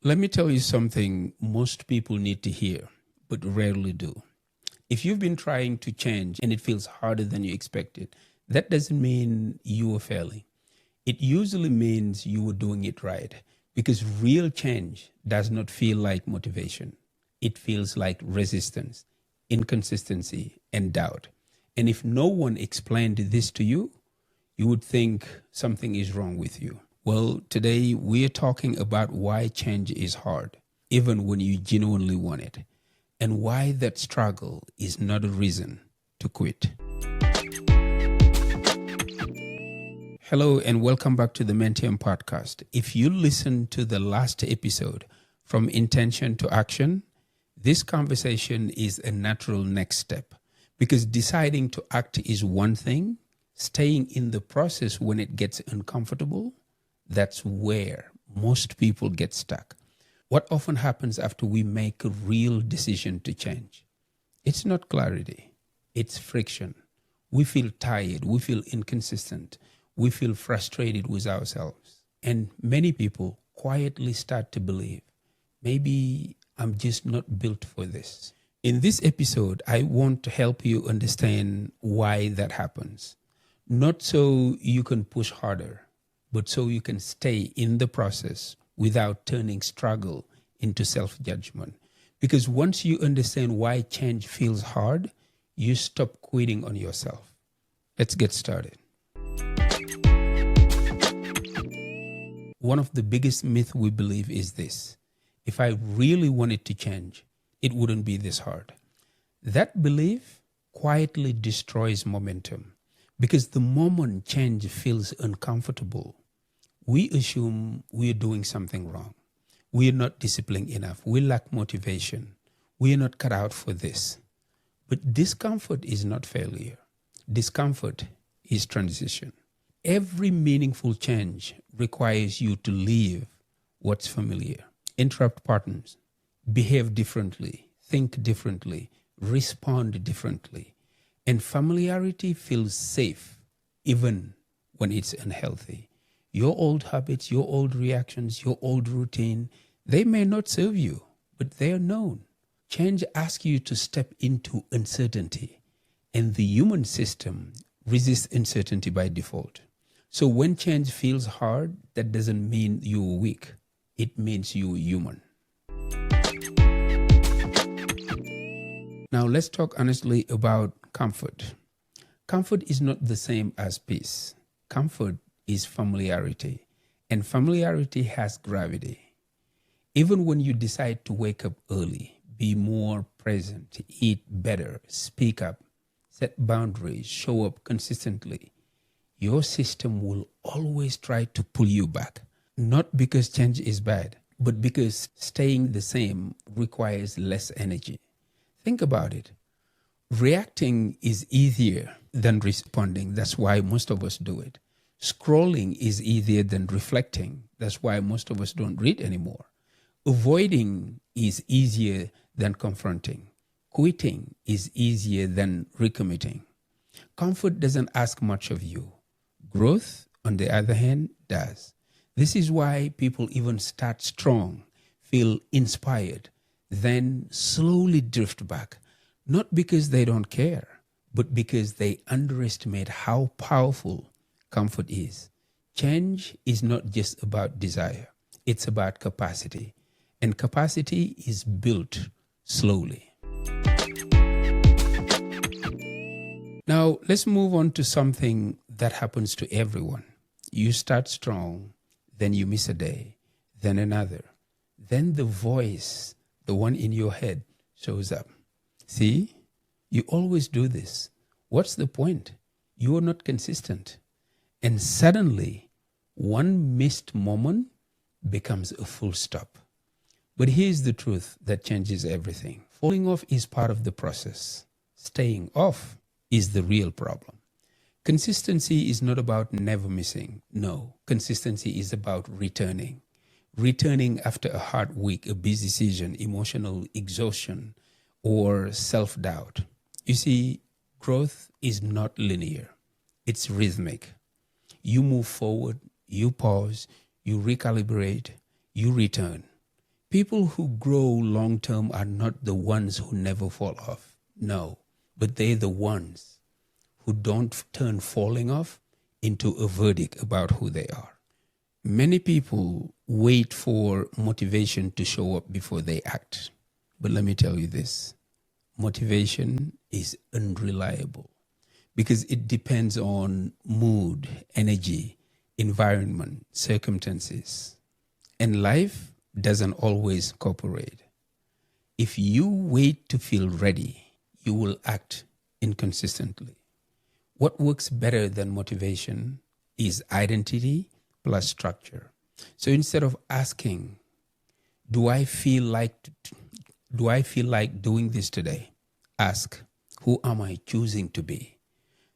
Let me tell you something most people need to hear, but rarely do. If you've been trying to change and it feels harder than you expected, that doesn't mean you are failing. It usually means you were doing it right, because real change does not feel like motivation. It feels like resistance, inconsistency, and doubt. And if no one explained this to you, you would think something is wrong with you. Well, today we are talking about why change is hard, even when you genuinely want it, and why that struggle is not a reason to quit. Hello, and welcome back to the Mentium Podcast. If you listened to the last episode, From Intention to Action, this conversation is a natural next step, because deciding to act is one thing. Staying in the process when it gets uncomfortable, that's where most people get stuck. What often happens after we make a real decision to change? It's not clarity, it's friction. We feel tired, we feel inconsistent, we feel frustrated with ourselves. And many people quietly start to believe, maybe I'm just not built for this. In this episode, I want to help you understand why that happens. Not so you can push harder, but so you can stay in the process without turning struggle into self-judgment. Because once you understand why change feels hard, you stop quitting on yourself. Let's get started. One of the biggest myths we believe is this: if I really wanted to change, it wouldn't be this hard. That belief quietly destroys momentum, because the moment change feels uncomfortable, we assume we are doing something wrong. We are not disciplined enough. We lack motivation. We are not cut out for this. But discomfort is not failure. Discomfort is transition. Every meaningful change requires you to leave what's familiar, interrupt patterns, behave differently, think differently, respond differently. And familiarity feels safe even when it's unhealthy. Your old habits, your old reactions, your old routine, they may not serve you, but they are known. Change asks you to step into uncertainty, and the human system resists uncertainty by default. So when change feels hard, that doesn't mean you're weak. It means you're human. Now let's talk honestly about comfort. Comfort is not the same as peace. Comfort is familiarity, and familiarity has gravity. Even when you decide to wake up early, be more present, eat better, speak up, set boundaries, show up consistently, your system will always try to pull you back. Not because change is bad, but because staying the same requires less energy. Think about it. Reacting is easier than responding. That's why most of us do it. Scrolling is easier than reflecting. That's why most of us don't read anymore. Avoiding is easier than confronting. Quitting is easier than recommitting. Comfort doesn't ask much of you. Growth, on the other hand, does. This is why people even start strong, feel inspired, then slowly drift back. Not because they don't care, but because they underestimate how powerful comfort is. Change is not just about desire. It's about capacity. And capacity is built slowly. Now, let's move on to something that happens to everyone. You start strong, then you miss a day, then another. Then the voice, the one in your head, shows up. See, you always do this. What's the point? You are not consistent. And suddenly, one missed moment becomes a full stop. But here's the truth that changes everything. Falling off is part of the process. Staying off is the real problem. Consistency is not about never missing. No, consistency is about returning. Returning after a hard week, a busy season, emotional exhaustion, or self-doubt. You see, growth is not linear. It's rhythmic. You move forward, you pause, you recalibrate, you return. People who grow long-term are not the ones who never fall off. No, but they're the ones who don't turn falling off into a verdict about who they are. Many people wait for motivation to show up before they act. But let me tell you this, motivation is unreliable because it depends on mood, energy, environment, circumstances. And life doesn't always cooperate. If you wait to feel ready, you will act inconsistently. What works better than motivation is identity plus structure. So instead of asking, do I feel like doing this today? Ask, who am I choosing to be?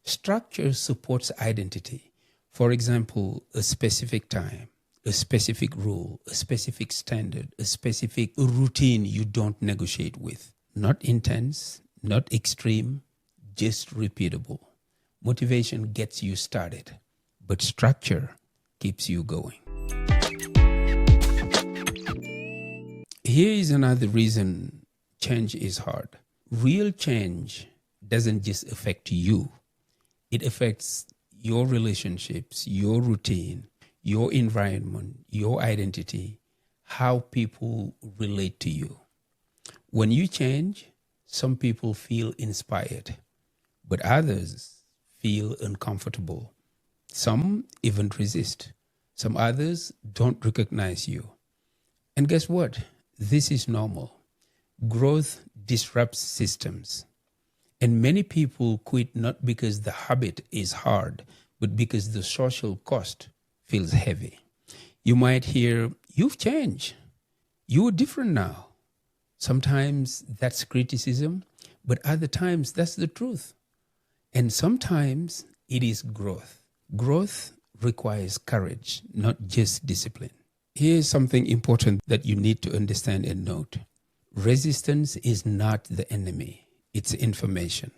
Structure supports identity. For example, a specific time, a specific rule, a specific standard, a specific routine you don't negotiate with. Not intense, not extreme, just repeatable. Motivation gets you started, but structure keeps you going. Here is another reason change is hard. Real change doesn't just affect you. It affects your relationships, your routine, your environment, your identity, how people relate to you. When you change, some people feel inspired, but others feel uncomfortable. Some even resist. Some others don't recognize you. And guess what? This is normal. Growth disrupts systems. And many people quit not because the habit is hard, but because the social cost feels heavy. You might hear, you've changed. You're different now. Sometimes that's criticism, but other times that's the truth. And sometimes it is growth. Growth requires courage, not just discipline. Here's something important that you need to understand and note. Resistance is not the enemy, it's information.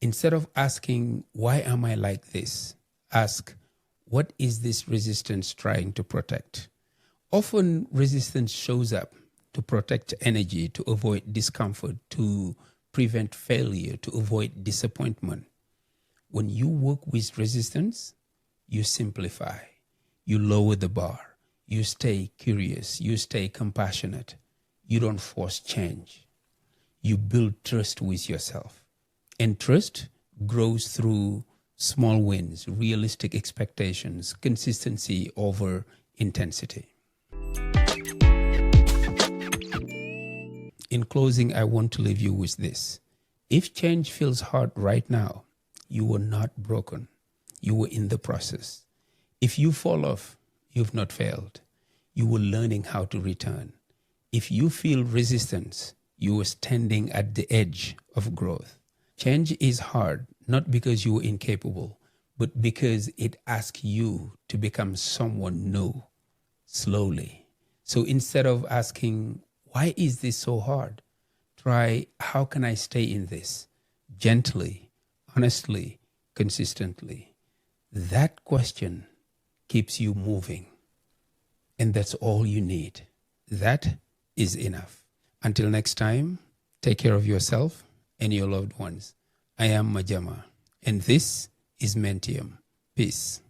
Instead of asking, why am I like this? Ask, what is this resistance trying to protect? Often resistance shows up to protect energy, to avoid discomfort, to prevent failure, to avoid disappointment. When you work with resistance, you simplify, you lower the bar, you stay curious, you stay compassionate, you don't force change. You build trust with yourself. And trust grows through small wins, realistic expectations, consistency over intensity. In closing, I want to leave you with this. If change feels hard right now, you were not broken. You were in the process. If you fall off, you've not failed. You were learning how to return. If you feel resistance, you were standing at the edge of growth. Change is hard, not because you were incapable, but because it asks you to become someone new, slowly. So instead of asking, why is this so hard? Try, how can I stay in this? Gently, honestly, consistently. That question keeps you moving. And that's all you need. That is enough. Until next time, take care of yourself and your loved ones. I am Majama, and this is Mentium. Peace.